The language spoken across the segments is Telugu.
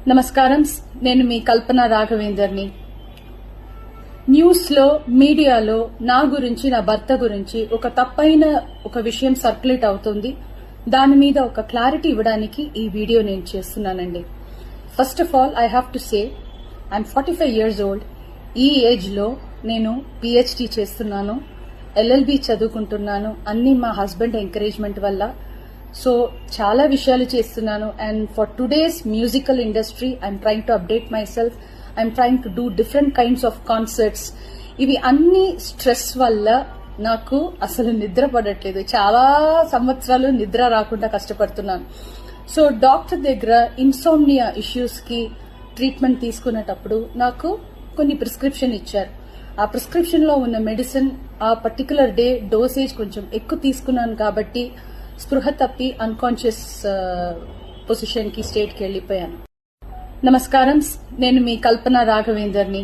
నమస్కారం. నేను మీ కల్పన రాఘవేందర్ని. న్యూస్ లో మీడియాలో నా గురించి, నా భర్త గురించి ఒక తప్పైన ఒక విషయం సర్క్యులేట్ అవుతుంది. దాని మీద ఒక క్లారిటీ ఇవ్వడానికి ఈ వీడియో నేను చేస్తున్నానండి. First of all I have to say I'm 45 years old. ఈ ఏజ్ లో నేను PhD చేస్తున్నాను, LLB చదువుకుంటున్నాను. అన్ని మా హస్బెండ్ ఎంకరేజ్మెంట్ వల్ల. సో చాలా విషయాలు చేస్తున్నాను. And for today's musical industry I'm trying to update my self. I'm trying to do different kinds of concerts. ఇవి అన్ని స్ట్రెస్ వల్ల నాకు అసలు నిద్ర పడట్లేదు. చాలా సంవత్సరాలు నిద్ర రాకుండా కష్టపడుతున్నాను. సో డాక్టర్ దగ్గర ఇన్సోమ్నియా ఇష్యూస్ కి ట్రీట్మెంట్ తీసుకునేటప్పుడు నాకు కొన్ని ప్రిస్క్రిప్షన్ ఇచ్చారు. ఆ ప్రిస్క్రిప్షన్ లో ఉన్న మెడిసిన్ ఆ పర్టికులర్ డే డోసేజ్ కొంచెం ఎక్కువ తీసుకున్నాను కాబట్టి స్పృహ తప్పి అన్కాన్షియస్ పొజిషన్ కి స్టేట్ కి వెళ్లిపోయాను. నమస్కారం. నేను మీ కల్పన రాఘవేందర్ని.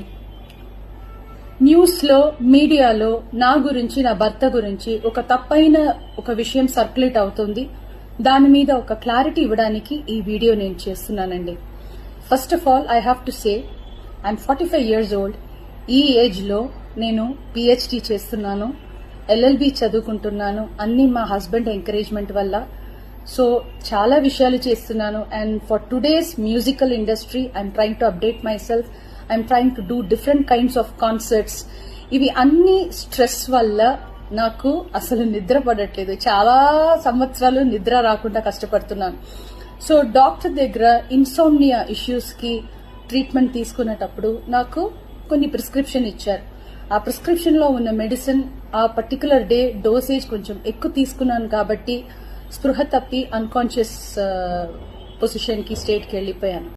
న్యూస్ లో మీడియాలో నా గురించి, నా భర్త గురించి ఒక తప్పైన ఒక విషయం సర్క్యులేట్ అవుతుంది. దాని మీద ఒక క్లారిటీ ఇవ్వడానికి ఈ వీడియో నేను చేస్తున్నానండి. First of all I have to say I'm 45 years old. ఈ ఏజ్ లో నేను PhD చేస్తున్నాను, LLB చదువుకుంటున్నాను. అన్ని మా హస్బెండ్ ఎంకరేజ్మెంట్ వల్ల. సో చాలా విషయాలు చేస్తున్నాను. And for today's musical industry I'm trying to update my self. I'm trying to do different kinds of concerts. ఇవి అన్ని స్ట్రెస్ వల్ల నాకు అసలు నిద్ర పడట్లేదు. చాలా సంవత్సరాలు నిద్ర రాకుండా కష్టపడుతున్నాను. సో డాక్టర్ దగ్గర ఇన్సోమ్నియా ఇష్యూస్ కి ట్రీట్మెంట్ తీసుకునేటప్పుడు నాకు కొన్ని ప్రిస్క్రిప్షన్ ఇచ్చారు. ఆ ప్రిస్క్రిప్షన్ లో ఉన్న మెడిసిన్ ఆ పర్టికులర్ డే డోసేజ్ కొంచెం ఎక్కువ తీసుకున్నాను కాబట్టి స్పృహ తప్పి అన్కాన్షియస్ పొజిషన్ కి స్టేట్ కి వెళ్లిపోయాను.